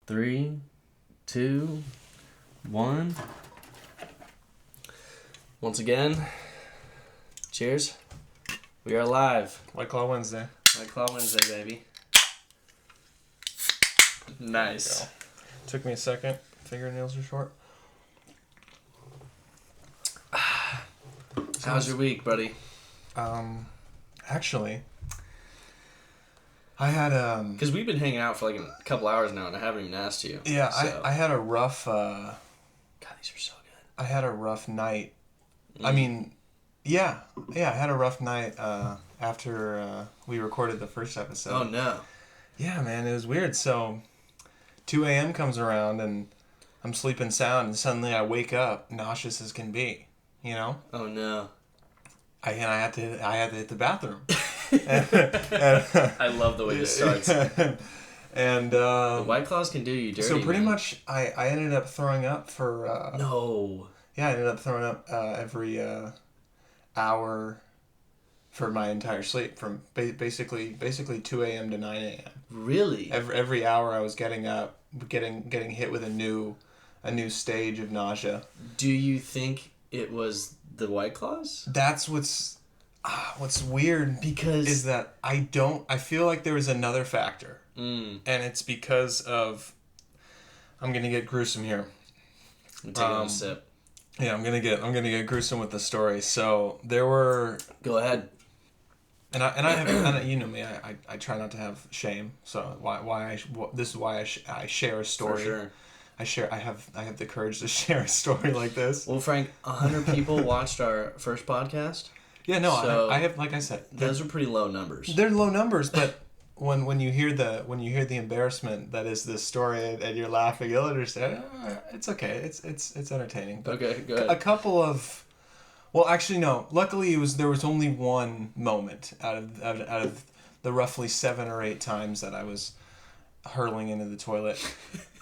3, 2, 1. Once again, cheers. We are live. White Claw Wednesday. White Claw Wednesday, baby. Nice. Took me a second. Fingernails are short. How's your week, buddy? Actually, I had Because we've been hanging out for like a couple hours now, and I haven't even asked you. yeah, so. I had a rough God, these are so good. I had a rough night. I mean, yeah, I had a rough night after we recorded the first episode. Oh no. Yeah, man, it was weird. So 2 a.m. comes around and I'm sleeping sound, and suddenly I wake up nauseous as can be. You know? Oh no. I had to hit the bathroom. I love the way this starts. And the White Claws can do you dirty. So pretty man. much, I ended up throwing up for. No. Yeah, I ended up throwing up every hour for my entire sleep, from basically 2 a.m. to 9 a.m. Really? Every hour I was getting up, getting hit with a new stage of nausea. Do you think it was the White Claws? That's what's weird, because is that I feel like there was another factor. And it's because of, I'm gonna get gruesome here. I'm taking a sip. Yeah, I'm gonna get gruesome with the story. So there were. Go ahead. And I have, you know me, I try not to have shame. So this is why I share a story. For sure. I have the courage to share a story like this. Well, Frank, 100 people watched our first podcast. Yeah, no, so I have, like I said, those are pretty low numbers. They're low numbers, but when you hear the embarrassment that is this story and you're laughing, you'll understand. It's okay. It's entertaining. But okay, go ahead. A couple of, well, actually no. Luckily, there was only one moment out of the roughly 7 or 8 times that I was hurling into the toilet.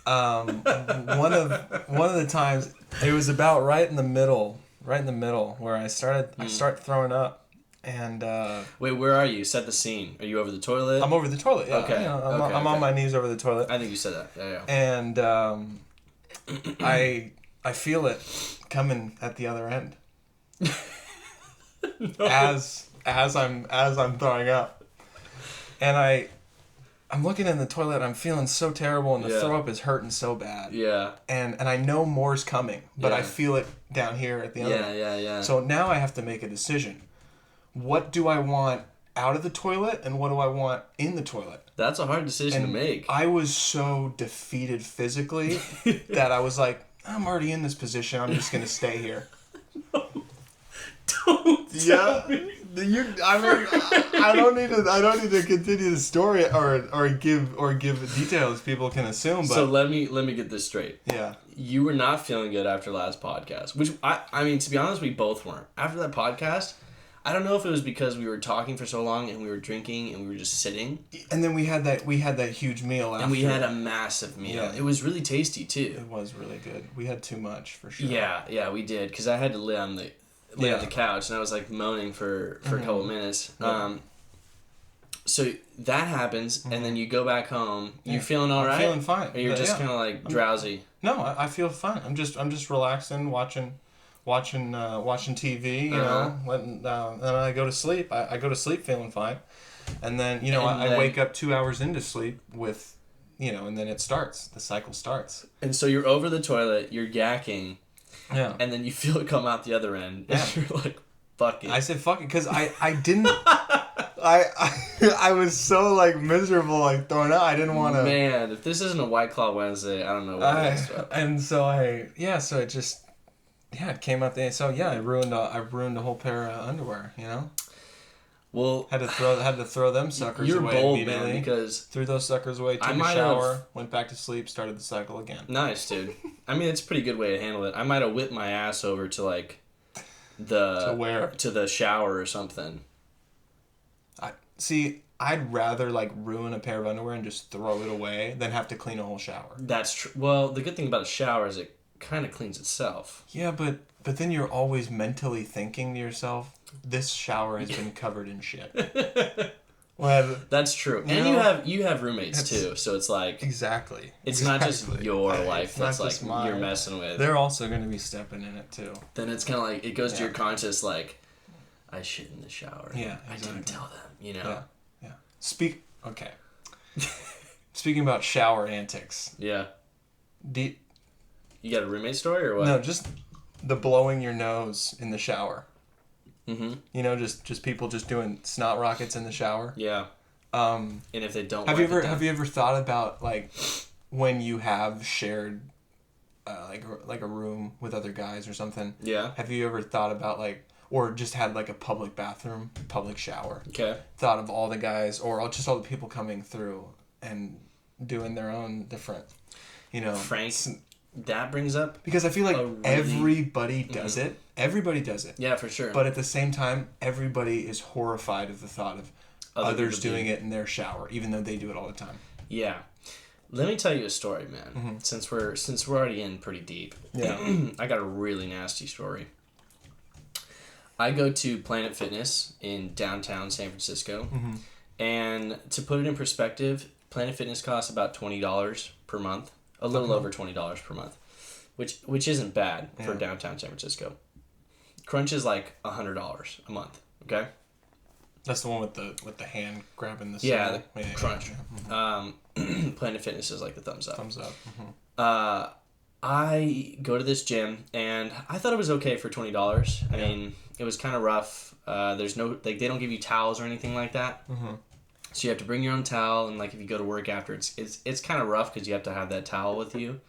One of the times, it was about right in the middle where I start throwing up. And wait, where are you? Set the scene. Are you over the toilet? I'm over the toilet. Yeah. Okay. I'm on my knees over the toilet. I think you said that. Yeah. And I feel it coming at the other end. No. As I'm throwing up, and I'm looking in the toilet. I'm feeling so terrible, and the throw up is hurting so bad. Yeah. And I know more's coming, but I feel it down here at the other end. Yeah. So now I have to make a decision. What do I want out of the toilet, and what do I want in the toilet? That's a hard decision to make. I was so defeated physically that I was like, I'm already in this position. I'm just gonna stay here. No, don't tell me. I don't need to continue the story or give details people can assume. But so let me get this straight. Yeah. You were not feeling good after last podcast, which I mean, to be honest, we both weren't. After that podcast, I don't know if it was because we were talking for so long and we were drinking and we were just sitting. And then we had that huge meal after. And we had a massive meal. Yeah. It was really tasty too. It was really good. We had too much for sure. Yeah, we did, because I had to lay on the couch and I was like moaning for a couple minutes. Yeah. So that happens, and then you go back home. You're feeling all right? I'm feeling fine. Or you're just kind of like drowsy? No, I feel fine. I'm just relaxing, watching TV, you know, and then I go to sleep. I go to sleep feeling fine, and then I wake up 2 hours into sleep with, and then it starts. The cycle starts. And so you're over the toilet, you're yakking, yeah, and then you feel it come out the other end, and you're like, "Fuck it." I said, "Fuck it," because I didn't. I was so like miserable, like throwing up. I didn't want to. Man, if this isn't a White Claw Wednesday, I don't know what it is. And so so it just. Yeah, it came out there. So yeah, I ruined a whole pair of underwear. Well, had to throw them suckers away bold, immediately. Man, because threw those suckers away. Took a shower, went back to sleep, started the cycle again. Nice, dude. I mean, it's a pretty good way to handle it. I might have whipped my ass over to like to the shower or something. I'd rather like ruin a pair of underwear and just throw it away than have to clean a whole shower. That's true. Well, the good thing about a shower is it kind of cleans itself. Yeah, but then you're always mentally thinking to yourself, this shower has been covered in shit. That's true. You And know, you have roommates too, so it's like exactly. it's not just your life that's like mine. you're messing with. They're also going to be stepping in it too. Then it's kind of like it goes to your conscience, like I shit in the shower. Yeah, exactly. I didn't tell them. You know. Yeah. Okay. Speaking about shower antics. Yeah. You got a roommate story or what? No, just the blowing your nose in the shower. Mm-hmm. You know, just people just doing snot rockets in the shower. Yeah. And if they don't, have you ever thought about like when you have shared like a room with other guys or something? Yeah. Have you ever thought about like, or just had like a public bathroom, public shower? Okay. Thought of all the guys or just all the people coming through and doing their own different, you know. Frank, that brings up because I feel like everybody does it. Everybody does it. Yeah, for sure. But at the same time, everybody is horrified of the thought of others doing it in their shower, even though they do it all the time. Yeah. Let me tell you a story, man. Mm-hmm. Since we're already in pretty deep. Yeah. I got a really nasty story. I go to Planet Fitness in downtown San Francisco. Mm-hmm. And to put it in perspective, Planet Fitness costs about $20 per month. A little over $20 per month. Which isn't bad for downtown San Francisco. Crunch is like $100 a month. Okay. That's the one with the hand grabbing the. Yeah, the Crunch. Yeah. Planet Fitness is like the thumbs up. Thumbs up. Mm-hmm. I go to this gym and I thought it was okay for $20. I mean, it was kind of rough. There's no they don't give you towels or anything like that. Mm-hmm. So you have to bring your own towel, and like if you go to work after, it's kind of rough because you have to have that towel with you,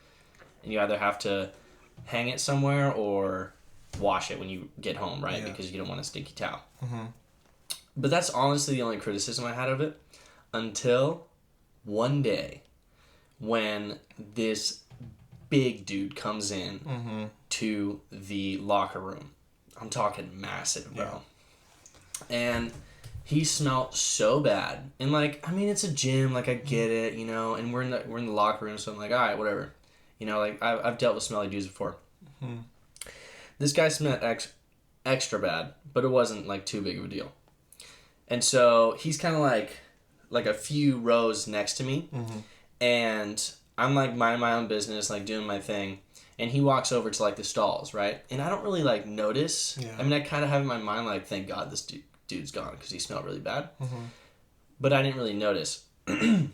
and you either have to hang it somewhere or wash it when you get home, right? Yeah. Because you don't want a stinky towel. Mm-hmm. But that's honestly the only criticism I had of it until one day when this big dude comes in to the locker room. I'm talking massive, bro. Yeah. And he smelled so bad. And like, I mean, it's a gym, like I get it, you know, and we're in the locker room, so I'm like, all right, whatever. You know, like I've dealt with smelly dudes before. Mm-hmm. This guy smelled extra bad, but it wasn't like too big of a deal. And so he's kind of like a few rows next to me, and I'm like minding my own business, like doing my thing, and he walks over to like the stalls, right? And I don't really like notice. Yeah. I mean, I kind of have in my mind like, thank God this dude's gone because he smelled really bad, but I didn't really notice. And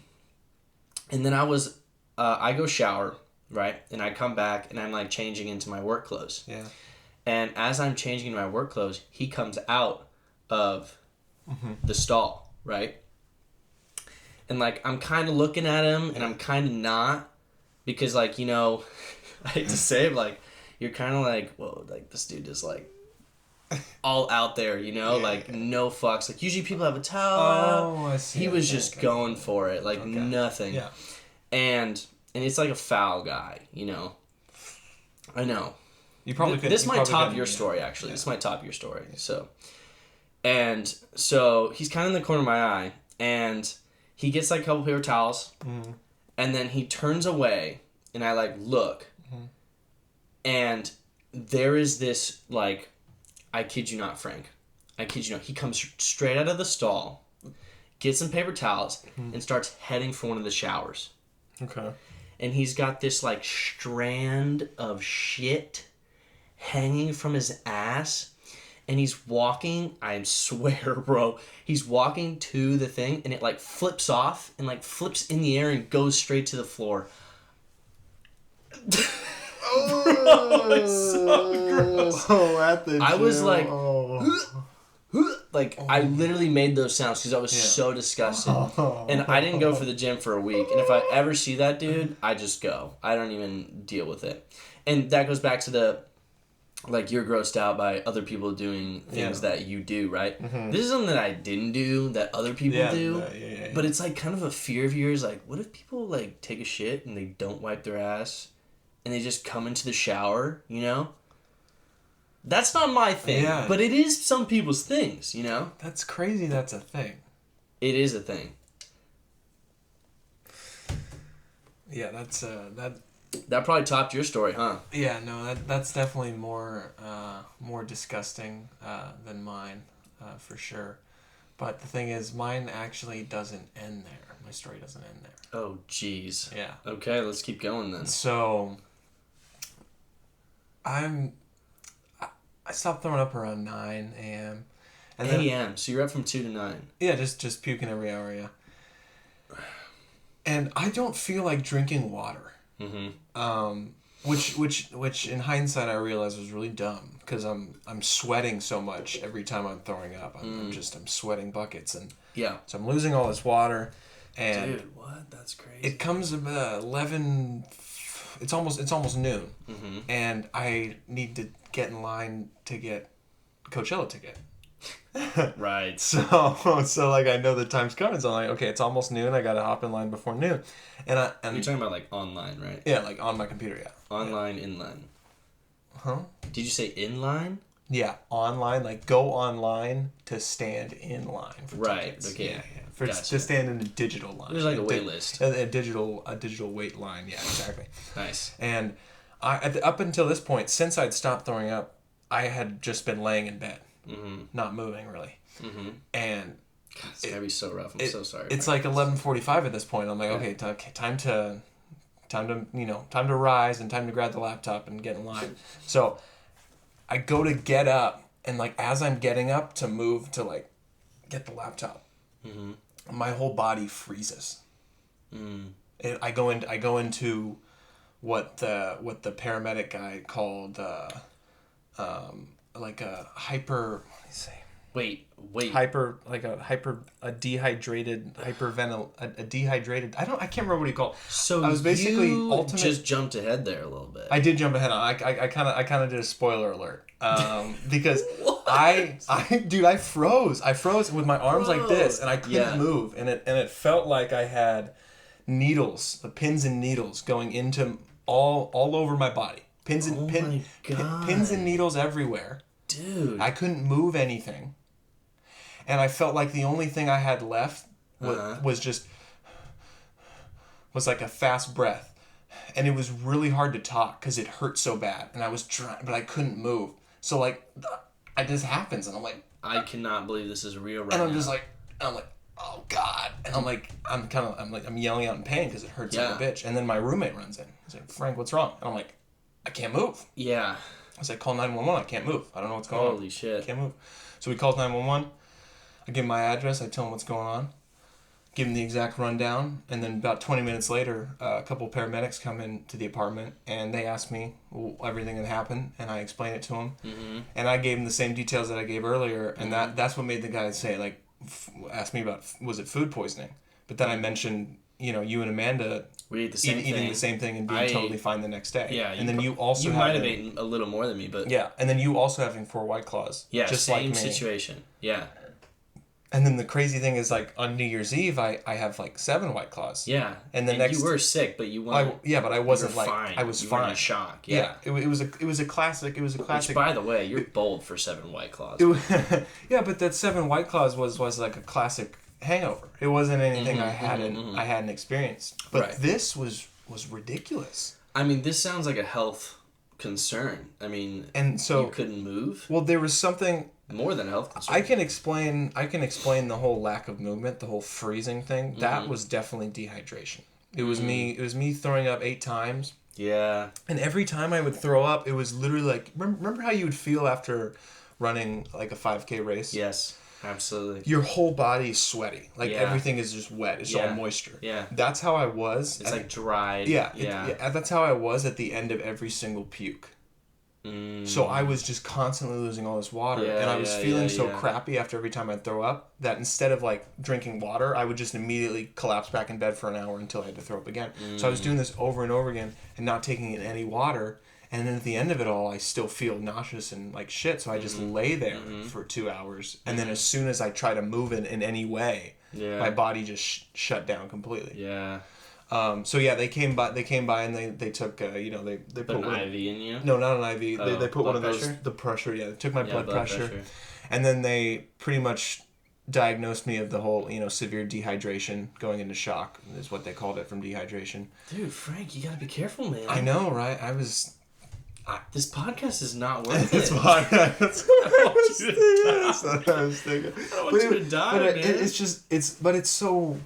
then I go shower, right? And I come back and I'm like changing into my work clothes. Yeah. And as I'm changing into my work clothes, he comes out of the stall, right? And like I'm kind of looking at him and I'm kind of not, because like, you know, I hate to say it, like you're kind of like, whoa, like this dude is like all out there, you know, no fucks. Like usually people have a towel. Oh, I see. He was just going for it, like nothing. Yeah. And it's like a foul guy, you know. I know. You probably could. This might top your story, actually. Yeah. This might top your story. So he's kind of in the corner of my eye, and he gets like a couple paper towels, and then he turns away, and I like look, and there is this like, I kid you not, Frank, I kid you not, he comes straight out of the stall, gets some paper towels, and starts heading for one of the showers. Okay. And he's got this like strand of shit hanging from his ass. And he's walking, I swear, bro, he's walking to the thing and it like flips off and like flips in the air and goes straight to the floor. Bro, it's so gross. Oh, at the gym. I was like, I literally made those sounds because I was so disgusted. And I didn't go for the gym for a week. And if I ever see that dude, I just go. I don't even deal with it. And that goes back to the, like, you're grossed out by other people doing things that you do, right? Mm-hmm. This is something that I didn't do that other people do. But it's like kind of a fear of yours. Like, what if people like take a shit and they don't wipe their ass and they just come into the shower, you know? That's not my thing, but it is some people's things, you know? That's crazy that's a thing. It is a thing. Yeah, that's that probably topped your story, huh? Yeah, no, that's definitely more disgusting than mine, for sure. But the thing is, mine actually doesn't end there. My story doesn't end there. Oh, jeez. Yeah. Okay, let's keep going then. So, I stopped throwing up around 9 a.m. And then, a.m. So you're up from 2 to 9. Yeah, just puking every hour, yeah. And I don't feel like drinking water. Mm-hmm. Which in hindsight I realized was really dumb because I'm sweating so much every time I'm throwing up. I'm sweating buckets, and so I'm losing all this water. And dude, what? That's crazy. It comes about 11. It's almost noon, and I need to get in line to get Coachella ticket. Right. So like I know the time's coming, so I'm like, okay, it's almost noon. I gotta hop in line before noon, and you're talking about like online, right? Yeah, like on my computer, yeah. Online, inline. Huh? Did you say inline? Yeah, online, like go online to stand in line for tickets. Okay. Yeah. To stand in a digital line. There's like a wait list. A digital wait line. Yeah, exactly. Nice. And up until this point, since I'd stopped throwing up, I had just been laying in bed, not moving really. Mm-hmm. And God, it's gotta be so rough. I'm so sorry. It's like 11:45 at this point. I'm like, okay, time to rise and time to grab the laptop and get in line. So I go to get up, and like as I'm getting up to move to like get the laptop, my whole body freezes. I go into what the paramedic guy called like a hyper. What do you say? Wait. A dehydrated. I can't remember what he called. So I was basically you just jumped ahead there a little bit. I did jump ahead on. I kind of did a spoiler alert. Because I froze. I froze with my arms like this, and I couldn't move, and it felt like I had needles, the pins and needles going into all over my body. Pins and needles everywhere. Dude. I couldn't move anything. And I felt like the only thing I had left was like a fast breath. And it was really hard to talk because it hurt so bad. And I was trying, but I couldn't move. So like, it just happens. And I'm like, I cannot believe this is real right now. And I'm like, oh God. And I'm yelling out in pain because it hurts like a bitch. And then my roommate runs in. He's like, Frank, what's wrong? And I'm like, I can't move. Yeah. I was like, call 911. I can't move. I don't know what's going on. Holy shit. I can't move. So we called 911. I give him my address. I tell him what's going on. Give him the exact rundown. And then about 20 minutes later, a couple paramedics come into the apartment, and they ask me everything that happened, and I explain it to them. Mm-hmm. And I gave them the same details that I gave earlier, and that's what made the guy say, like, ask me about, was it food poisoning? But then I mentioned, you and Amanda we ate the same eating the same thing and being totally fine the next day. Yeah. And then you also might have eaten a little more than me, but... Yeah, and then you also having 4 White Claws. Yeah, just same like me. situation. Yeah. And then the crazy thing is, like, on New Year's Eve, I have, like, 7 White Claws. Yeah. And next... You were sick, but you weren't... but I wasn't, like... Fine. I was you fine. Were in shock. Yeah. It was a classic... Which, by the way, you're bold for 7 White Claws. Yeah, but that 7 White Claws was like a classic hangover. It wasn't anything I hadn't experienced. But this was ridiculous. I mean, this sounds like a health concern. I mean, and so you couldn't move? Well, there was something more than a health concern. I can explain the whole lack of movement, the whole freezing thing. That was definitely dehydration. It was me throwing up 8 times. Yeah. And every time I would throw up, it was literally like remember how you would feel after running like a 5K race? Yes. Absolutely. Your whole body is sweaty. Like everything is just wet. It's all moisture. Yeah. That's how I was. It's like dried. Yeah. That's how I was at the end of every single puke. So I was just constantly losing all this water. And I was feeling so crappy after every time I'd throw up that instead of like drinking water, I would just immediately collapse back in bed for an hour until I had to throw up again. So I was doing this over and over again and not taking in any water. And then at the end of it all, I still feel nauseous and like shit. So I just lay there for 2 hours. And then as soon as I try to move it in any way, my body just shut down completely. Yeah. So yeah, they came by and they took, they put an IV in you? No, not an IV. Oh, they put one of pressure? those, the pressure, they took my blood pressure. And then they pretty much diagnosed me of the whole, severe dehydration, going into shock is what they called it, from dehydration. Dude, Frank, you gotta be careful, man. I know, right? This podcast is not worth This it. podcast. That's what I was thinking. I don't want you to die, man. It's so...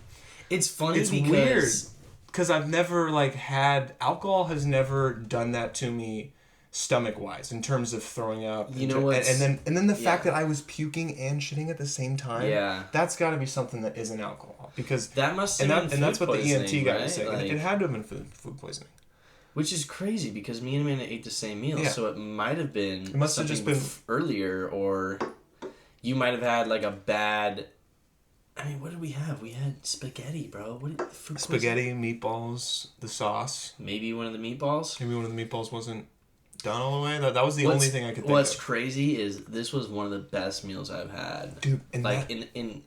It's funny It's because... weird. Because I've never, had... Alcohol has never done that to me stomach-wise in terms of throwing up. You know what? And then the fact that I was puking and shitting at the same time. Yeah. That's got to be something that isn't alcohol. Because... That must have been food And that's what the EMT guy right? was saying. It had to have been food poisoning. Which is crazy because me and Amanda ate the same meal, so it might have been it must have just been earlier, or you might have had a bad. I mean, what did we have? We had spaghetti, bro. What did food spaghetti, meatballs, the sauce. Maybe one of the meatballs. Maybe one of the meatballs wasn't done all the way. That was the only thing I could think What's of. crazy is this was one of the best meals I've had, dude. And in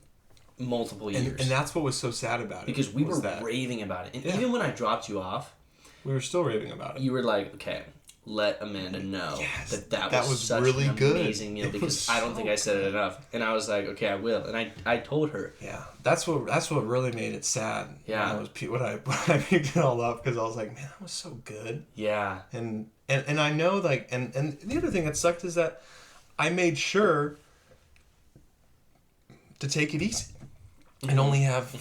multiple years. And that's what was so sad about it. Because we were raving about it, and even when I dropped you off. We were still raving about it. You were like, okay, let Amanda know that was such really an good. amazing meal because I don't think I said it enough. And I was like, okay, I will. And I told her. Yeah, that's what really made it sad. Yeah, when I picked it all up because I was like, man, that was so good. Yeah. And I know and the other thing that sucked is that I made sure to take it easy. And only have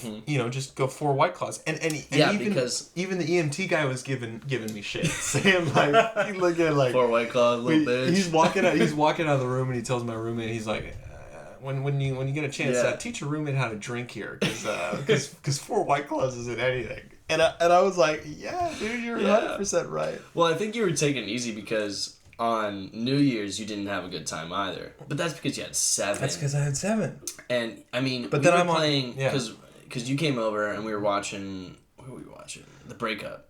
just go 4 White Claws, and because even the EMT guy was giving me shit, saying he look at 4 White Claws, little bitch. He's walking out of the room, and he tells my roommate, he's like, when you get a chance, teach your roommate how to drink here, because 4 White Claws isn't anything. And I was like, yeah, dude, you're 100% right. Well, I think you were taking it easy because on New Year's you didn't have a good time either, but that's because you had 7. That's because I had 7. And I mean, but we then were I'm playing because you came over and we were watching. What were we watching? The Breakup.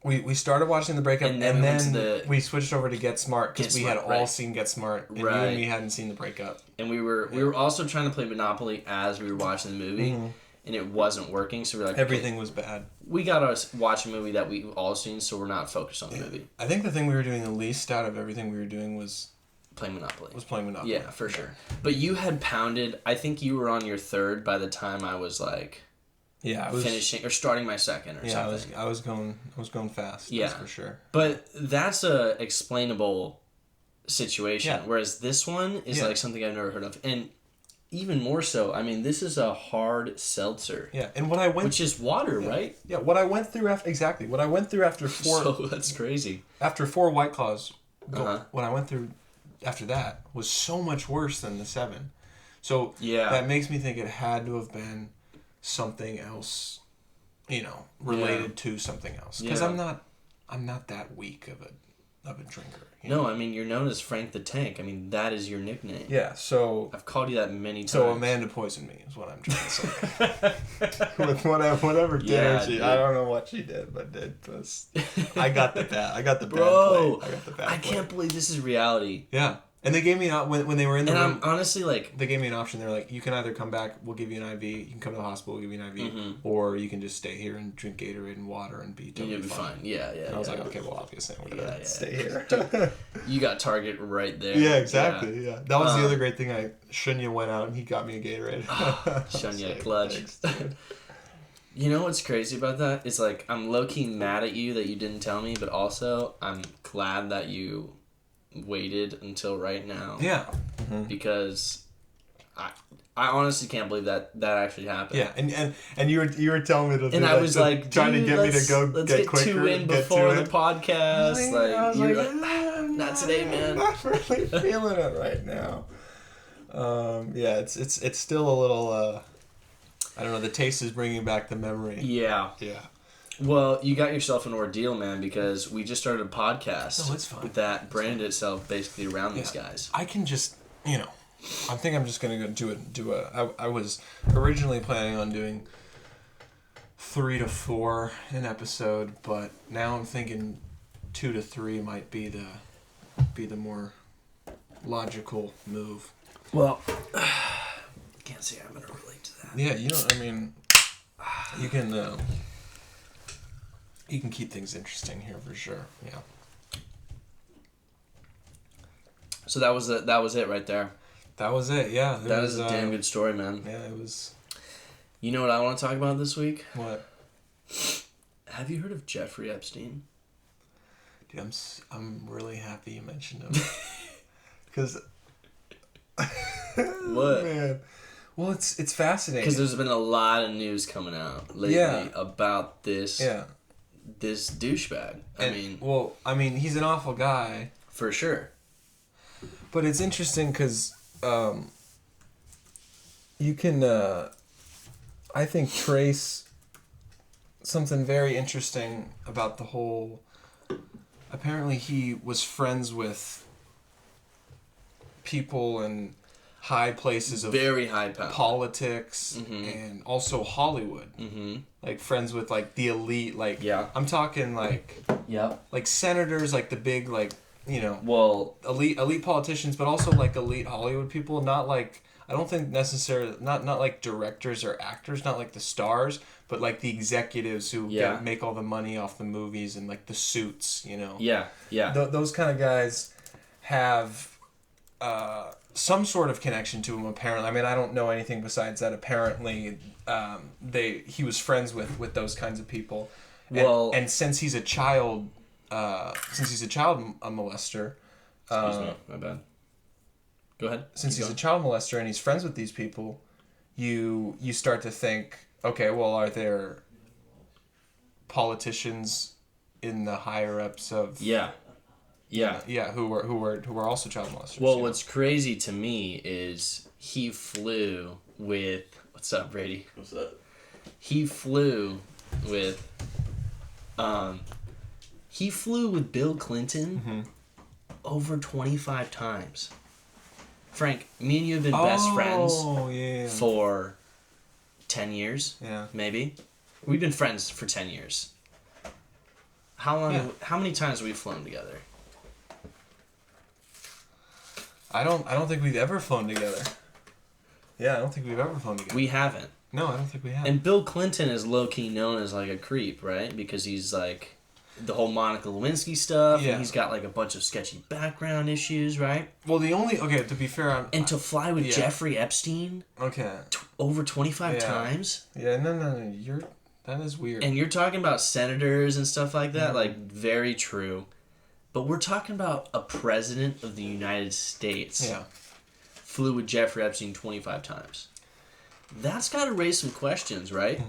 We started watching The Breakup, and then we switched over to Get Smart because we had all seen Get Smart, and you and me hadn't seen The Breakup. And we were also trying to play Monopoly as we were watching the movie, and it wasn't working. So we're like, everything was bad. We gotta watch a movie that we've all seen, so we're not focused on the movie. I think the thing we were doing the least out of everything we were doing was playing Monopoly. Yeah, for sure. But you had pounded. I think you were on your 3rd by the time I was finishing or starting my 2nd or something. I was going fast. Yeah, that's for sure. But that's a explainable situation, whereas this one is something I've never heard of, and even more so. I mean, this is a hard seltzer. Yeah, and what I went, which is water, right? Yeah, what I went through after 4. So that's crazy. After 4 White Claws, what I went through after that was so much worse than the 7. So that makes me think it had to have been something else, related to something else. Because I'm not that weak of a drinker. No, I mean, you're known as Frank the Tank. I mean, that is your nickname. Yeah, so I've called you that many times. So Amanda poisoned me is what I'm trying to say. With whatever dinner she, I don't know what she did, but I got the bad. I got the bad play. I got the bad I can't believe this is reality. Yeah. And they gave me when they were in the room. And I'm honestly they gave me an option. They're like, you can either come back, we'll give you an IV. You can come to the hospital, we'll give you an IV, or you can just stay here and drink Gatorade and water and be totally fine. Yeah. And I was like, okay, well, obviously I'm gonna stay here. Dude, you got Target right there. Yeah, exactly. Yeah, that was the other great thing. Shunya went out and he got me a Gatorade. Shunya clutch. Thanks, you know what's crazy about that? It's like I'm low key mad at you that you didn't tell me, but also I'm glad that you waited until right now. Yeah. Because I honestly can't believe that actually happened. Yeah, and you were telling me to do and that, I was like, trying to get me to go let's get quicker. 2 in before the podcast. You're like, not today, man. I'm not really feeling it right now. It's still a little. I don't know. The taste is bringing back the memory. Yeah. Yeah. Well, you got yourself an ordeal, man, because we just started a podcast. No, it's fine. That branded itself basically around these guys. I can just, I think I'm just gonna go I was originally planning on doing 3 to 4 an episode, but now I'm thinking 2 to 3 might be the more logical move. Well, can't say I'm gonna relate to that. Yeah, you can keep things interesting here for sure. Yeah. So that was it right there. That was it. Yeah. That is a damn good story, man. Yeah, it was. You know what I want to talk about this week? What? Have you heard of Jeffrey Epstein? Dude, I'm really happy you mentioned him. Because... What? Man. Well, it's fascinating. Because there's been a lot of news coming out lately about this this douchebag. I mean, he's an awful guy. For sure. But it's interesting because you can, I think, trace something very interesting about the whole... Apparently he was friends with people in high places of very high power politics and also Hollywood. Like friends with like the elite, like I'm talking like like senators, like the big like elite politicians, but also like elite Hollywood people. Not like, I don't think necessarily not like directors or actors, not like the stars, but like the executives who make all the money off the movies and like the suits, those kind of guys have some sort of connection to him, apparently. I mean, I don't know anything besides that. Apparently, he was friends with those kinds of people. And since he's a child, molester. Excuse me, my bad. Go ahead. Since he's a child molester and he's friends with these people, you start to think, okay, well, are there politicians in the higher ups of who were also child molesters? Well, what's crazy to me is he flew with... What's up, Brady? What's up? He flew with Bill Clinton over 25 times. Frank, me and you have been best friends for 10 years, maybe. We've been friends for 10 years. How many times have we flown together? I don't think we've ever flown together. Yeah, I don't think we've ever flown together. We haven't. No, I don't think we have. And Bill Clinton is low-key known as like a creep, right? Because he's like the whole Monica Lewinsky stuff, and he's got like a bunch of sketchy background issues, right? Well, to be fair, to fly with Jeffrey Epstein, over 25 times. Yeah, no, that is weird. And you're talking about senators and stuff like that, like very true. But we're talking about a president of the United States. Flew with Jeffrey Epstein 25 times. That's got to raise some questions, right?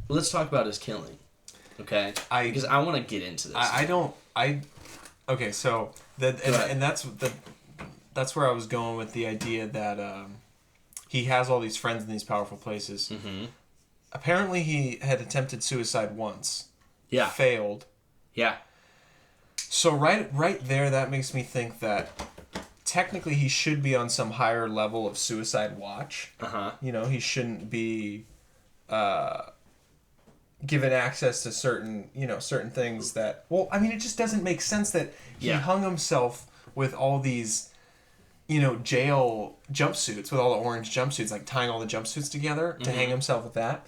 Let's talk about his killing, okay? Because I want to get into this. Okay, so that's where I was going with the idea that he has all these friends in these powerful places. Apparently, he had attempted suicide once. Failed. So right there, that makes me think that technically he should be on some higher level of suicide watch. He shouldn't be given access to certain things that... Well, I mean, it just doesn't make sense that he hung himself with all these, jail jumpsuits, with all the orange jumpsuits, like tying all the jumpsuits together to hang himself with that.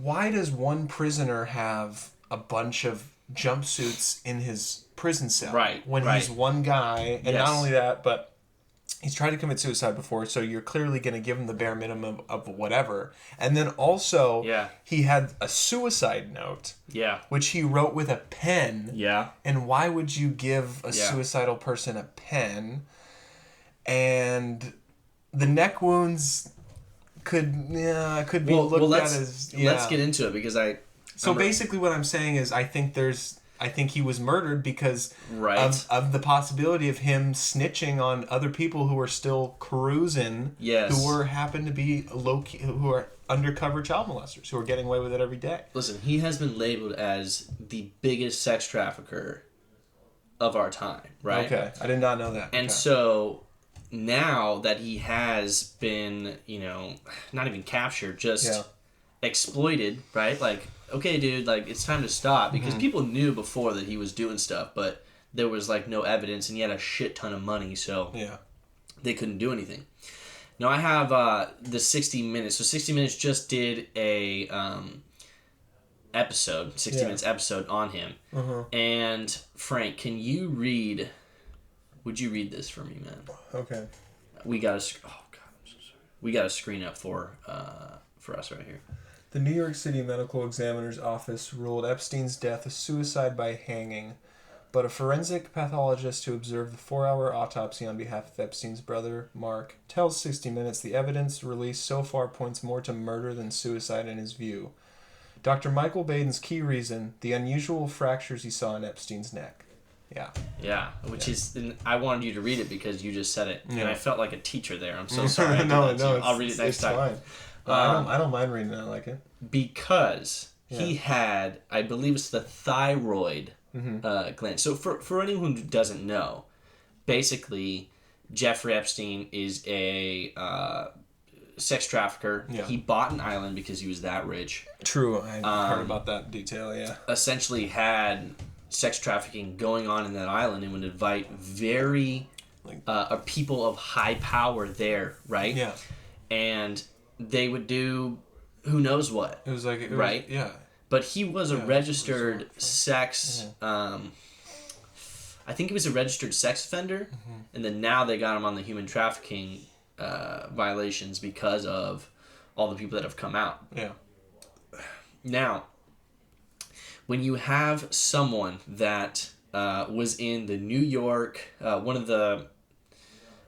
Why does one prisoner have a bunch of jumpsuits in his prison cell when he's one guy, and not only that, but he's tried to commit suicide before, so you're clearly going to give him the bare minimum of whatever. And then also he had a suicide note which he wrote with a pen. And why would you give a suicidal person a pen? And the neck wounds could be looked at as... Let's get into it, because basically what I'm saying is I think he was murdered because of the possibility of him snitching on other people who are still cruising, who happen to be low-key, who are undercover child molesters, who are getting away with it every day. Listen, he has been labeled as the biggest sex trafficker of our time, right? Okay, I did not know that. And so now that he has been, not even captured, just exploited, right? Like, okay, dude, like, it's time to stop, because people knew before that he was doing stuff, but there was like no evidence, and he had a shit ton of money, so they couldn't do anything. Now I have the 60 Minutes. So 60 Minutes just did a episode, 60 Minutes episode on him. And Frank, would you read this for me, man? Okay. We got a screen up for us right here. The New York City Medical Examiner's Office ruled Epstein's death a suicide by hanging, but a forensic pathologist who observed the 4-hour autopsy on behalf of Epstein's brother, Mark, tells 60 Minutes the evidence released so far points more to murder than suicide in his view. Dr. Michael Baden's key reason, the unusual fractures he saw in Epstein's neck. Yeah. Yeah, which is... And I wanted you to read it because you just said it, and I felt like a teacher there. I'm so sorry. I'll read it next time. Fine. I don't mind reading it. I like it. Because he had, I believe it's the thyroid gland. So for anyone who doesn't know, basically, Jeffrey Epstein is a sex trafficker. Yeah. He bought an island because he was that rich. True. I heard about that detail, yeah. Essentially had sex trafficking going on in that island and would invite very people of high power there, right? Yeah. And they would do who knows what. Right? Yeah. But he was a registered sex... I think he was a registered sex offender, and then now they got him on the human trafficking violations because of all the people that have come out. Yeah. Now, when you have someone that was in the New York, one of the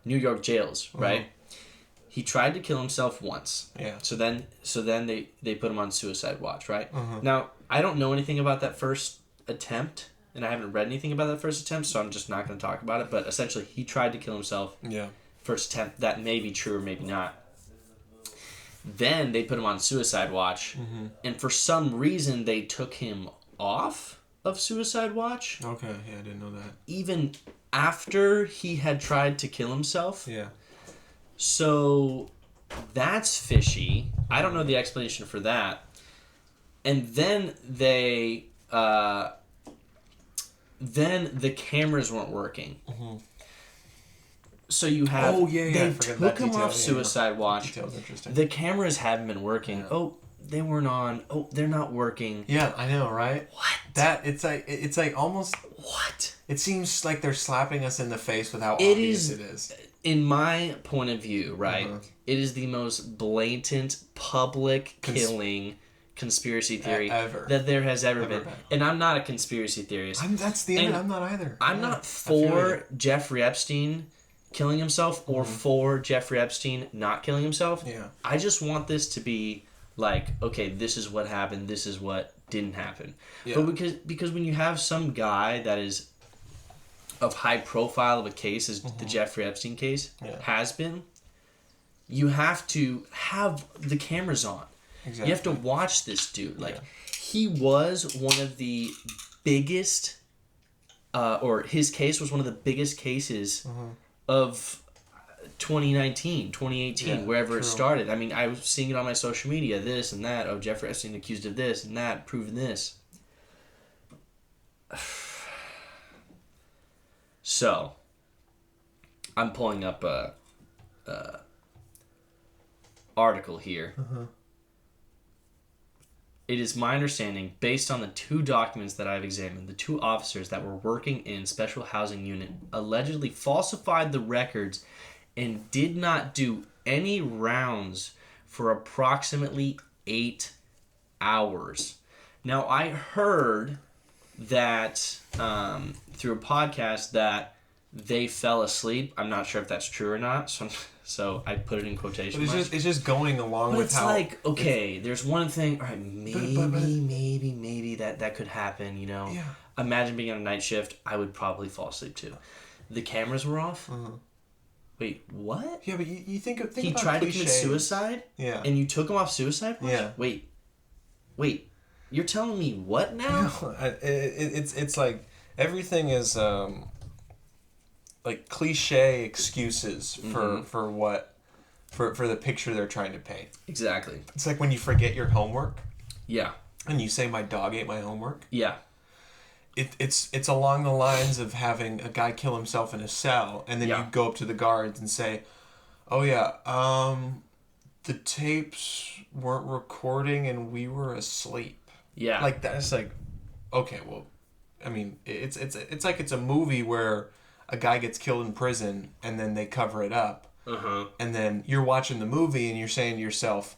New York jails, right? He tried to kill himself once. Yeah. So then they put him on suicide watch, right? Now, I don't know anything about that first attempt, and I haven't read anything about that first attempt, so I'm just not going to talk about it. But essentially, he tried to kill himself. Yeah. First attempt. That may be true or maybe not. Then they put him on suicide watch, and for some reason they took him off of suicide watch. Okay, yeah, I didn't know that. Even after he had tried to kill himself. Yeah. So that's fishy. I don't know the explanation for that. And then then the cameras weren't working. So you have... Oh, yeah. They took him off suicide watch. Detail's interesting. The cameras haven't been working. Yeah. Oh, they weren't on. Oh, they're not working. Yeah, I know, right? What? It's like almost... What? It seems like they're slapping us in the face with how obvious it is. In my point of view, right, it is the most blatant public killing conspiracy theory that there has ever been. And I'm not a conspiracy theorist. I'm not either. I'm not for Jeffrey Epstein killing himself or for Jeffrey Epstein not killing himself. Yeah. I just want this to be like, okay, this is what happened, this is what didn't happen. Yeah. But because when you have some guy that is of high profile of a case as the Jeffrey Epstein case has been, you have to have the cameras on. Exactly. You have to watch this dude. Like, he was one of the biggest, or his case was one of the biggest cases of 2019, 2018, wherever it started. I mean, I was seeing it on my social media, this and that. Oh, Jeffrey Epstein accused of this and that, proven this. So, I'm pulling up a article here. It is my understanding, based on the 2 documents that I've examined, the 2 officers that were working in Special Housing Unit allegedly falsified the records and did not do any rounds for approximately 8 hours. Now, I heard that through a podcast that they fell asleep. I'm not sure if that's true or not, so I put it in quotation marks. It's just going along with how... It's like, okay, there's one thing, all right, maybe that could happen, you know? Yeah. Imagine being on a night shift, I would probably fall asleep too. The cameras were off? Wait, what? Yeah, but you think about he tried to commit suicide? Yeah. And you took him off suicide watch? Yeah. Wait. You're telling me what now? No, it's like everything is like cliche excuses for the picture they're trying to paint. Exactly. It's like when you forget your homework. Yeah. And you say my dog ate my homework. Yeah. It's along the lines of having a guy kill himself in a cell, and then you go up to the guards and say, "Oh yeah, the tapes weren't recording and we were asleep." Yeah. Like, that's like, okay, well, I mean, it's like it's a movie where a guy gets killed in prison and then they cover it up. And then you're watching the movie and you're saying to yourself,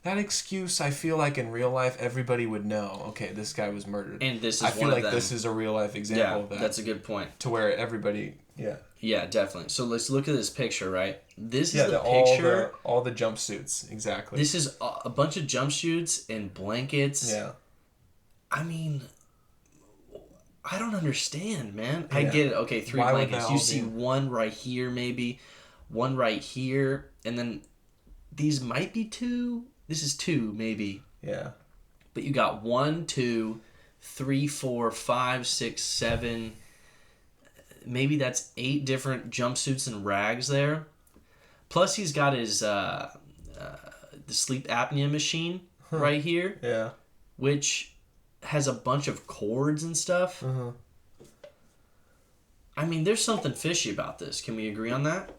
that excuse, I feel like in real life, everybody would know, okay, this guy was murdered. And this is I feel one like of them. this is a real life example of that. That's a good point. To where everybody, Yeah, definitely. So let's look at this picture, right? This is the picture. All the jumpsuits, exactly. This is a bunch of jumpsuits and blankets. Yeah. I mean, I don't understand, man. I get it. Okay, 3 Why blankets. You see one right here, maybe. One right here. And then these might be 2. This is 2, maybe. Yeah. But you got 1, 2, 3, 4, 5, 6, 7. Maybe that's 8 different jumpsuits and rags there. Plus, he's got his the sleep apnea machine right here. Yeah. Which has a bunch of cords and stuff. Uh-huh. I mean, there's something fishy about this. Can we agree on that?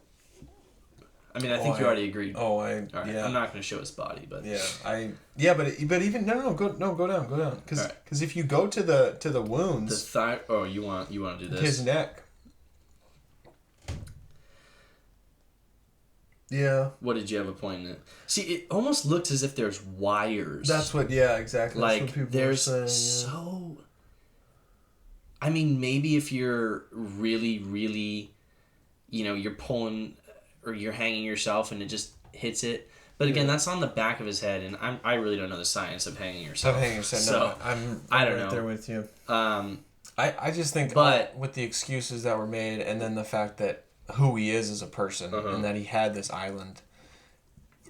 I mean, I think you already agreed. All right. Yeah. I'm not going to show his body, but but even go down because if you go to the wounds, the thigh. Oh, you want to do this? His neck. Yeah. What did you have a point in it? See, it almost looks as if there's wires. That's what. Yeah, exactly. That's like what people there's are saying, so. I mean, maybe if you're really, really, you're pulling or you're hanging yourself and it just hits it. But again, that's on the back of his head, and I really don't know the science of hanging yourself. So I'm I don't right know. there with you. I just think, with the excuses that were made, and then the fact that who he is as a person, and that he had this island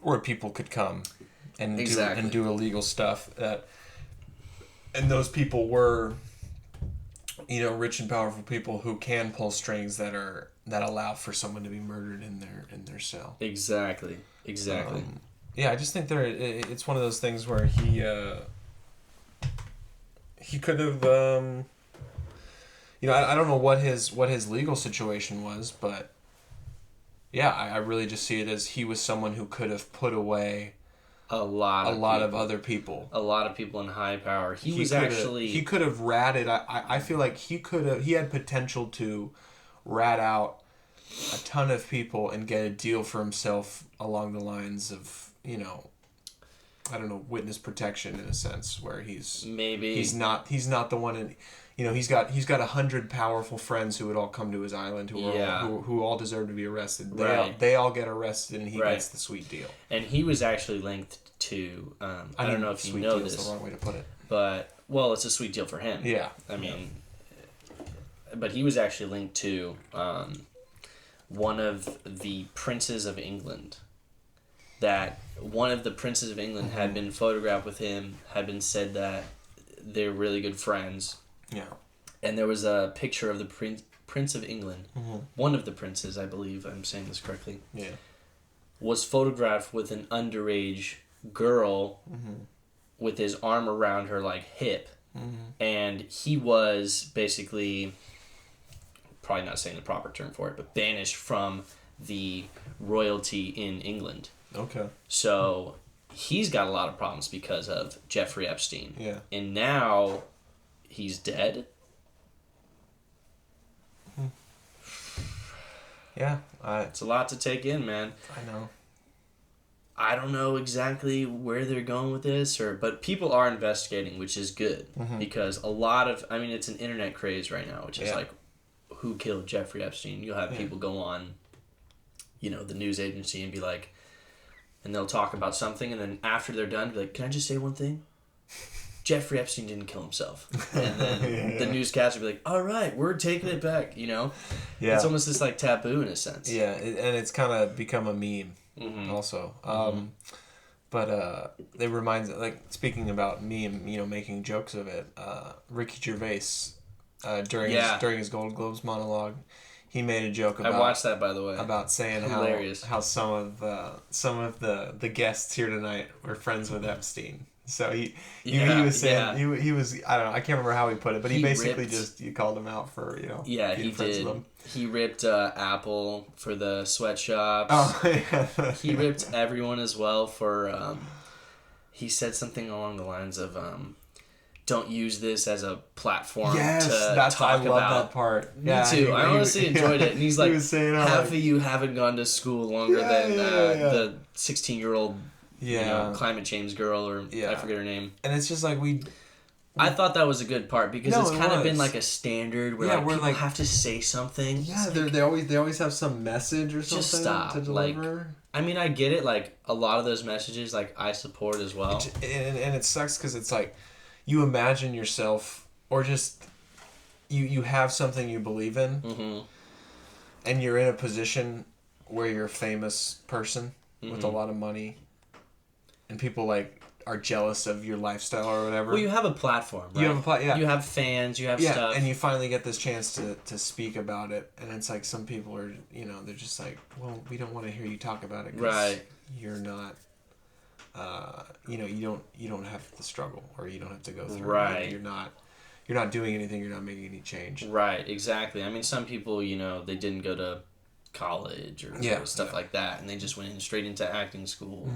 where people could come and do illegal stuff, and those people were, rich and powerful people who can pull strings that allow for someone to be murdered in their cell. Exactly. I just think it's one of those things where he could have I don't know what his legal situation was, but I really just see it as he was someone who could have put away a lot of other people. A lot of people in high power. He could have ratted. I feel like he had potential to rat out a ton of people and get a deal for himself along the lines of, I don't know, witness protection in a sense, where he's not the one in, he's got 100 powerful friends who would all come to his island who all deserve to be arrested. They all get arrested and he gets the sweet deal. And he was actually linked to I don't know if you know this. Is the wrong way to put it. But it's a sweet deal for him. Yeah. I mean, but he was actually linked to one of the princes of England. That one of the princes of England had been photographed with him, had been said that they're really good friends. Yeah. And there was a picture of the Prince of England, one of the princes, I believe I'm saying this correctly, was photographed with an underage girl with his arm around her hip. And he was basically, probably not saying the proper term for it, but banished from the royalty in England. Okay. So he's got a lot of problems because of Jeffrey Epstein. Yeah. And now he's dead. Yeah. It's a lot to take in, man. I know. I don't know exactly where they're going with this, but people are investigating, which is good because a lot of, it's an internet craze right now, which is who killed Jeffrey Epstein? You'll have people go on, the news agency and be like, and they'll talk about something, and then after they're done, be like, can I just say one thing? Jeffrey Epstein didn't kill himself. And then the newscaster will be like, all right, we're taking it back, Yeah. It's almost this taboo in a sense. Yeah, and it's kind of become a meme also. But it reminds, speaking about meme, making jokes of it, Ricky Gervais, during his Golden Globes monologue, he made a joke about. I watched that, by the way. About saying how some of the guests here tonight were friends with Epstein. So he was saying he was, I don't know, I can't remember how he put it, but he basically you called him out for he being friends did. with him. He ripped Apple for the sweatshops. Oh yeah. He ripped everyone as well for. He said something along the lines of. Don't use this as a platform to talk I love about. that part. Me too. I honestly enjoyed it. And he's like, he was saying, half of you haven't gone to school longer than the 16-year-old climate change girl, or I forget her name. And it's just like I thought that was a good part because it's kind of been like a standard where people have to say something. Yeah, they always have some message or something just stop. to deliver. I mean, I get it. Like a lot of those messages, like I support as well. And it sucks because it's like you imagine yourself, or just you have something you believe in, and you're in a position where you're a famous person with a lot of money, and people like are jealous of your lifestyle or whatever. Well, you have a platform, right? You have You have fans, you have stuff. And you finally get this chance to speak about it, and it's like some people are, they're just like, well, we don't want to hear you talk about it because you're not, you don't have the struggle, or you don't have to go through it. Right. You're not doing anything, you're not making any change. Right, exactly. I mean, some people, they didn't go to college or stuff like that, and they just went straight into acting school.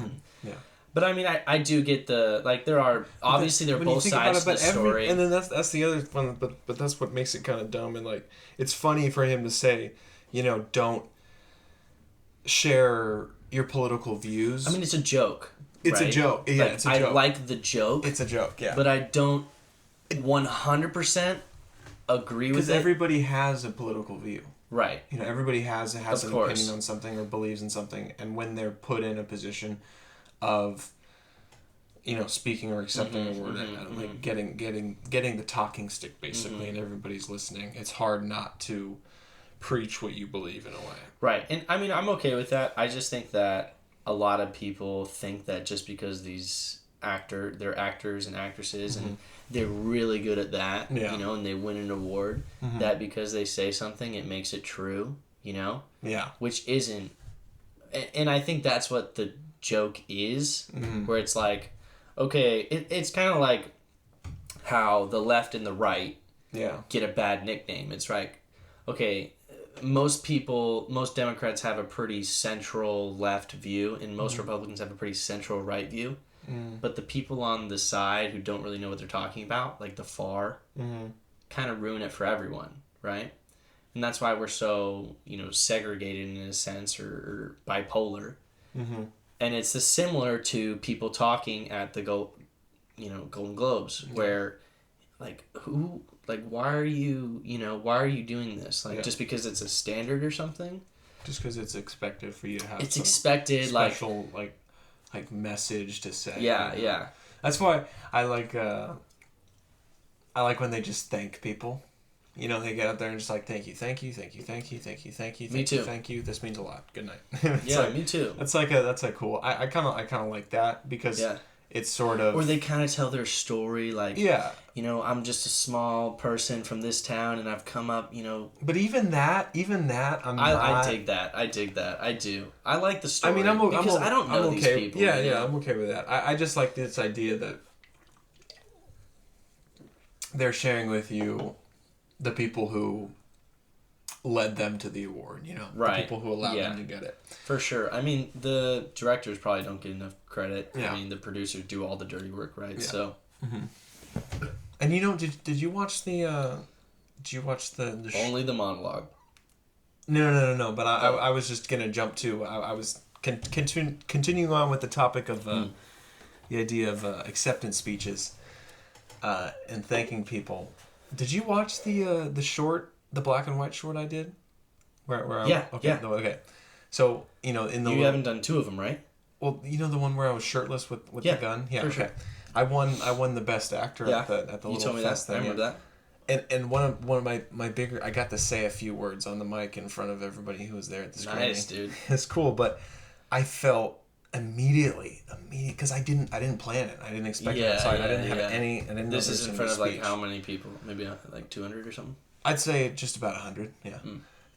Yeah. But I mean, I do get there are obviously there are both sides to the story, and then that's the other one. But that's what makes it kind of dumb, and like it's funny for him to say, don't share your political views. I mean, it's a joke. It's a joke. Yeah, it's a joke. I like the joke. It's a joke. Yeah. But I don't 100% agree with it. Because everybody has a political view. Right. Everybody has an opinion on something or believes in something, and when they're put in a position of speaking or accepting a word and like getting the talking stick basically, and everybody's listening, it's hard not to preach what you believe in a way. Right. And I mean, I'm okay with that. I just think that a lot of people think that just because they're actors and actresses and they're really good at that, and they win an award, that because they say something it makes it true, which isn't. And I think that's what the joke is, where it's like, okay, it's kind of like how the left and the right get a bad nickname. It's like, okay, most Democrats have a pretty central left view, and most Republicans have a pretty central right view. But the people on the side who don't really know what they're talking about, like the far, kind of ruin it for everyone, right? And that's why we're so, segregated in a sense, or bipolar. And it's similar to people talking at the Golden Globes, where, why are you doing this? Just because it's a standard or something? Just because it's expected for you to have it's expected, special, message to say. Yeah. That's why I like when they just thank people. They get up there and just like, thank you. Me too. Thank you. This means a lot. Good night. Me too. That's cool. I kind of like that because it's sort of. Or they kind of tell their story I'm just a small person from this town and I've come up, But even that, I dig that. I do. I like the story. I mean, because I don't know these people. Yeah, I'm okay with that. I just like this idea that they're sharing with you the people who led them to the award, right. The people who allowed them to get it. For sure. I mean, the directors probably don't get enough credit. Yeah. I mean, the producers do all the dirty work, right? Yeah. So. And did you watch the? Did you watch the? Only the monologue. No. But I was just gonna jump to. I was continuing on with the topic of the idea of acceptance speeches, and thanking people. Did you watch the short, the black and white short I did? Okay. So in the you haven't done two of them, right? Well, the one where I was shirtless with the gun. Yeah, for sure. I won the best actor at the little told me fest that. I remember that. And one of my bigger, I got to say a few words on the mic in front of everybody who was there at the screening. Nice, dude. It's cool, but I felt immediately because I didn't plan it. I didn't expect it. So I didn't have any. I didn't. This is in front of how many people? Maybe 200 or something. I'd say just about 100. Yeah.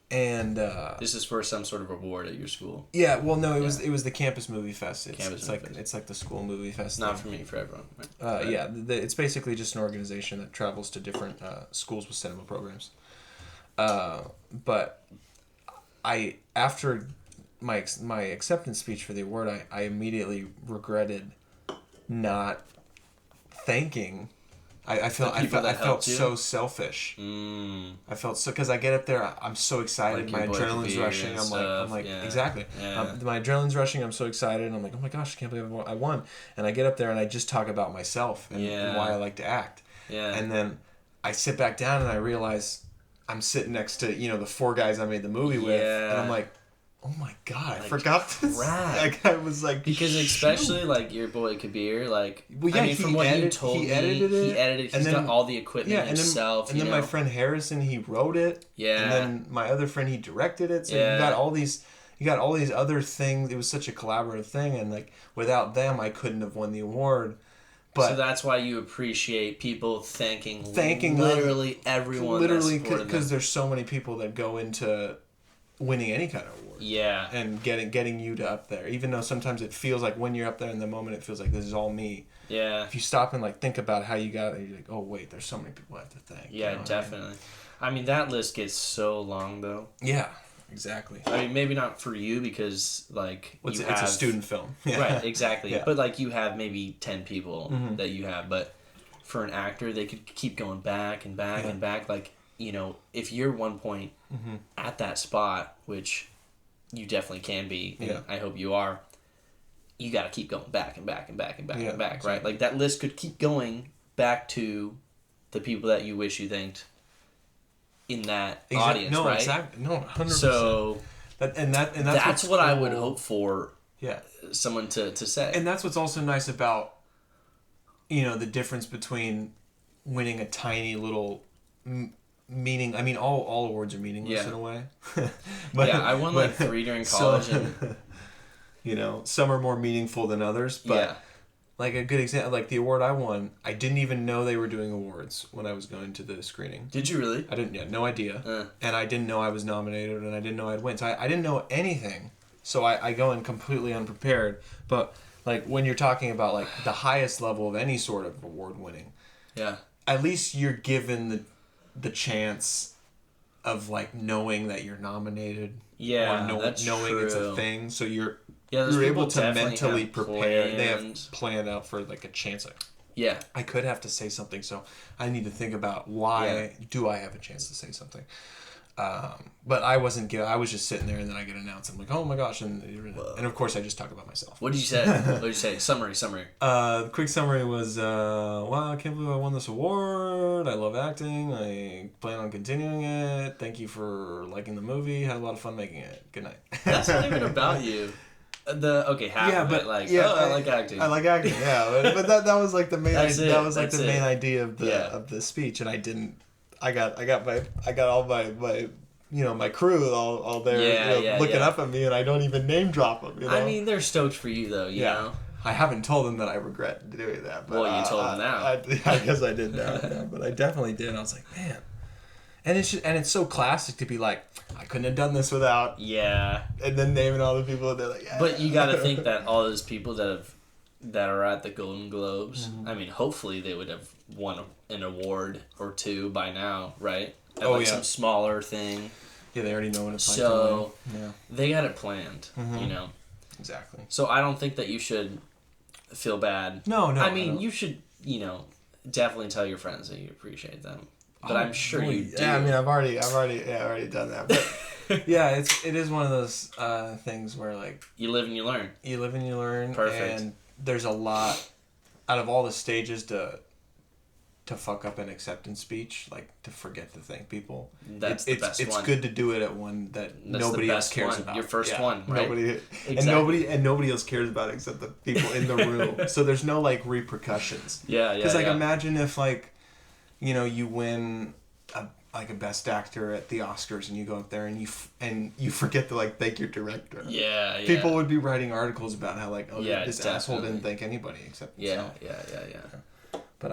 And this is for some sort of award at your school. Yeah, well, no, it was the Campus Movie Fest. It's like the school movie fest. Not for me, for everyone. Right? Yeah, it's basically just an organization that travels to different schools with cinema programs. But after my acceptance speech for the award, I immediately regretted not thanking I felt so selfish. I felt so, because I get up there, I'm so excited, my adrenaline's rushing. I'm like, yeah. Exactly. Yeah. My adrenaline's rushing. I'm so excited. And I'm like, oh my gosh, I can't believe I won. And I get up there and I just talk about myself and why I like to act. Yeah. And then I sit back down and I realize I'm sitting next to the 4 guys I made the movie with, and I'm like, oh my god, I forgot this. Like, I was like, because especially like your boy Kabir, like, well, yeah, I mean, from what you told me, he edited it. He's got all the equipment himself. And then my friend Harrison, he wrote it. Yeah. And then my other friend, he directed it. So you got all these other things. It was such a collaborative thing, and like without them, I couldn't have won the award. But so that's why you appreciate people thanking literally everyone. Literally, because there's so many people that go into winning any kind of award. Yeah. And getting you to up there. Even though sometimes it feels like when you're up there in the moment, it feels like this is all me. Yeah. If you stop and like think about how you got it, you're like, oh wait, there's so many people I have to thank. Yeah, definitely. I mean, that list gets so long though. Yeah, exactly. I mean, maybe not for you because like it's a student film. Yeah. Right, exactly. Yeah. But like you have maybe 10 people that you have, but for an actor, they could keep going back and back and back. Like, if you're one point at that spot, which you definitely can be, and I hope you are, you got to keep going back and back and back and back and back, exactly. Right? Like, that list could keep going back to the people that you wish you thanked in that audience, no, right? Exactly. No, 100%. So, that's what I would hope for someone to say. And that's what's also nice about, the difference between winning a tiny little... meaning, I mean, all awards are meaningless in a way. But, I won like 3 during college. And some are more meaningful than others. But like a good example, like the award I won, I didn't even know they were doing awards when I was going to the screening. Did you really? I didn't, no idea. And I didn't know I was nominated, and I didn't know I'd win. So I didn't know anything. So I go in completely unprepared. But like when you're talking about like the highest level of any sort of award winning, at least you're given the chance of like knowing that you're nominated, or that's knowing true. It's a thing, so you're able to mentally prepare. They have planned out for like a chance. I could have to say something, so I need to think about why do I have a chance to say something. But I wasn't. I was just sitting there, and then I get announced. I'm like, oh my gosh, and of course I just talk about myself. What did you say? Summary. Quick summary was, wow, I can't believe I won this award. I love acting. I plan on continuing it. Thank you for liking the movie. Had a lot of fun making it. Good night. That's not even about you. I like acting. I like acting. Yeah, but that was like the main. That was like the main idea of the speech, and I didn't. I got all my my crew all there looking up at me, and I don't even name drop them. I mean, they're stoked for you though. You know. I haven't told them that I regret doing that. But, well, you told them now. I guess I did now, but I definitely did. I was like, man, and it's so classic to be like, I couldn't have done this without. Yeah. And then naming all the people, and they're like, yeah. But you got to think that all those people that are at the Golden Globes, I mean, hopefully they would have won an award or 2 by now, right? At some smaller thing. Yeah, they already know what it's like. So they got it planned, Exactly. So I don't think that you should feel bad. No. I mean, you should, definitely tell your friends that you appreciate them. But I'm sure you do. Yeah, I mean, I've already done that. But yeah, it is one of those things where like you live and you learn. You live and you learn. Perfect. And there's a lot out of all the stages to fuck up an acceptance speech, like to forget to thank people. That's the best one. It's good to do it at one that nobody else cares about. Your first one, right? Nobody else cares about it except the people in the room. So there's no like repercussions. Yeah. Because imagine if like, you win a best actor at the Oscars, and you go up there and you forget to like thank your director. Yeah. People would be writing articles about how like, this asshole didn't thank anybody except himself. Yeah. But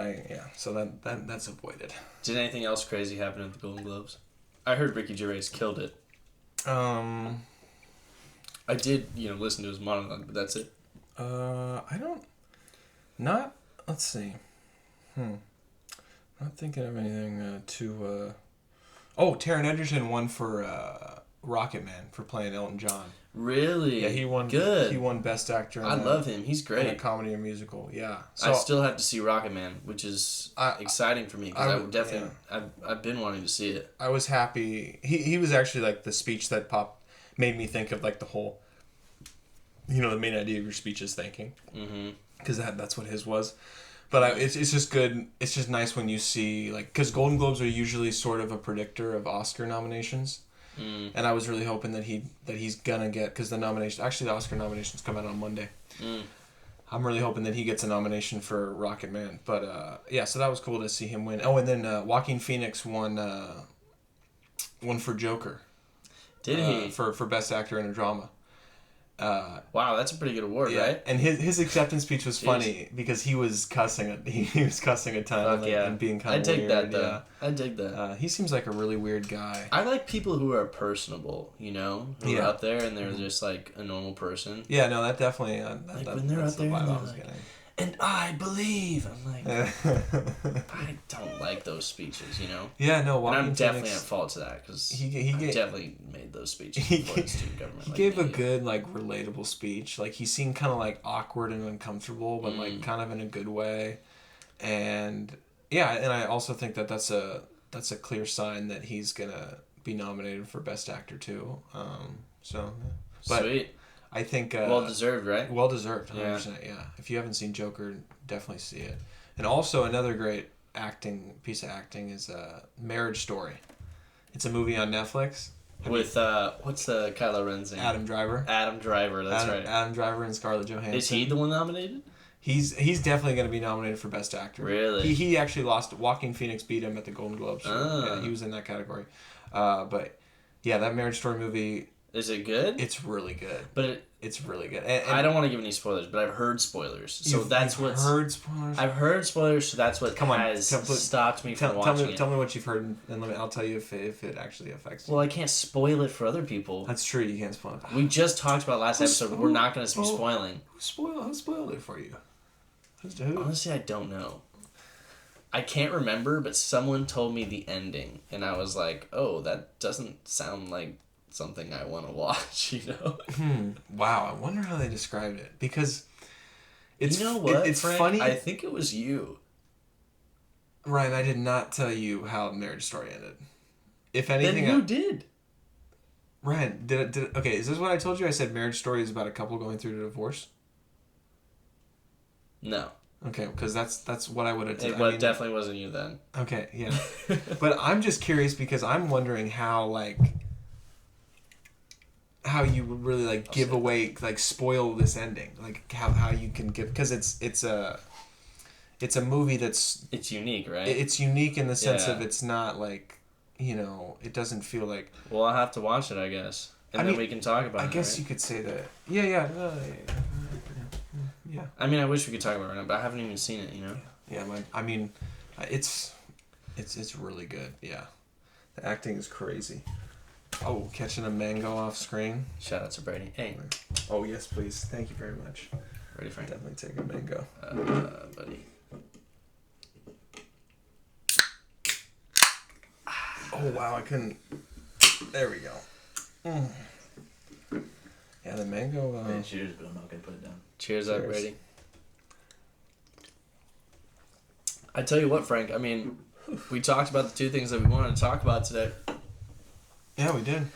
so that's avoided. Did anything else crazy happen at the Golden Globes? I heard Ricky Gervais killed it. I did, listen to his monologue, but that's it. Let's see. Not thinking of anything too... Taron Egerton won for Rocket Man for playing Elton John. Really? Yeah, he won. Good. He won Best Actor. I love him. He's great. In a comedy or musical. Yeah. So, I still have to see Rocket Man, which is exciting for me because I've been wanting to see it. I was happy. He was actually like the speech that made me think of like the whole. The main idea of your speech is thanking. Mm-hmm. Because that's what his was. But it's just good. It's just nice when you see because Golden Globes are usually sort of a predictor of Oscar nominations. And I was really hoping that he's gonna get, because the Oscar nominations come out on Monday. I'm really hoping that he gets a nomination for Rocket Man. But so that was cool to see him win. Oh, and then Joaquin Phoenix won for Joker. Did he? For Best Actor in a Drama. Wow, that's a pretty good award, right? And his acceptance speech was funny because he was cussing he was cussing a ton and being kind of weird. That though. I dig that. He seems like a really weird guy. I like people who are personable, who are out there and they're just like a normal person. Yeah, no, that definitely when they're out there and they're like, and I believe. I'm like, I don't like those speeches, Yeah, no, and I'm definitely at fault to that because he definitely made those speeches before the student government. He gave a good, relatable speech. He seemed kind of, awkward and uncomfortable, but, kind of in a good way. And, yeah, and I also think that that's a clear sign that he's going to be nominated for Best Actor, too. But Sweet. I think... well deserved, right? Well deserved, 100%, yeah. If you haven't seen Joker, definitely see it. And also, another great piece of acting is Marriage Story. It's a movie on Netflix. With, what's the Kylo Ren's name? Adam Driver. That's right. Adam Driver and Scarlett Johansson. Is he the one nominated? He's definitely going to be nominated for Best Actor. Really? He actually lost. Joaquin Phoenix beat him at the Golden Globes. Yeah, he was in that category. But, yeah, that Marriage Story movie... Is it good? It's really good. But it's really good. And I don't want to give any spoilers, but I've heard spoilers. So that's what's... heard spoilers? I've heard spoilers, so that's what has stopped me from watching it. Tell me what you've heard, and I'll tell you if it actually affects you. Well, I can't spoil it for other people. That's true, you can't spoil it. We just talked about last episode, we're not going to be spoiling. Who spoiled it for you? Honestly, I don't know. I can't remember, but someone told me the ending, and I was like, oh, that doesn't sound like something I want to watch, Wow, I wonder how they described it, because it's it's Frank, funny. I think it was you. Ryan, I did not tell you how Marriage Story ended. If anything, then who did? Ryan, did okay, is this what I told you? I said Marriage Story is about a couple going through a divorce? No. Okay, because that's what I would have told. It definitely wasn't you then. Okay, yeah. But I'm just curious because I'm wondering how you would really give away, spoil this ending, how you can give, because it's a movie it's unique, right? It's unique in the sense of it's not it doesn't feel like. Well, I'll have to watch it, I guess, and then we can talk about it. I guess you could say that. Yeah. I mean, I wish we could talk about it right now, but I haven't even seen it. Yeah, it's really good. Yeah, the acting is crazy. Oh, catching a mango off screen. Shout out to Brady. Hey. Oh, yes, please. Thank you very much. Ready, Frank? Definitely take a mango. Buddy. Oh, wow, I couldn't... There we go. Yeah, the mango... Cheers, but I'm not going to put it down. Cheers up, Brady. I tell you what, Frank, I mean, we talked about the two things that we wanted to talk about today. Yeah, we did.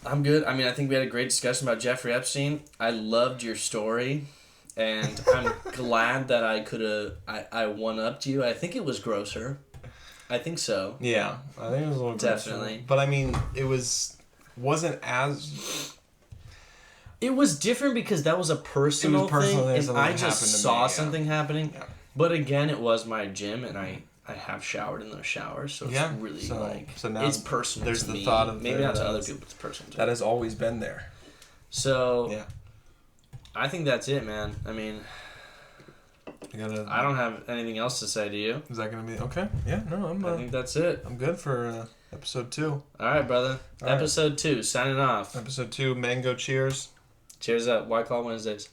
I'm good. I mean, I think we had a great discussion about Jeffrey Epstein. I loved your story, and I'm glad that I one-upped you. I think it was grosser. I think so. Yeah, I think it was a little definitely grosser. But I mean, it wasn't as... It was different because that was a personal thing, and I just saw something happening. Yeah. But again, it was my gym, and I have showered in those showers, so it's really so now it's personal. There's to the me. thought of maybe not to other people, it's personal. That has always been there. So yeah, I think that's it, man. I mean, I don't have anything else to say to you. Is that gonna be okay? Yeah, no, I think that's it. I'm good for episode 2. All right, brother. Episode 2, signing off. Episode 2, mango cheers. Cheers up. White Claw Wednesdays.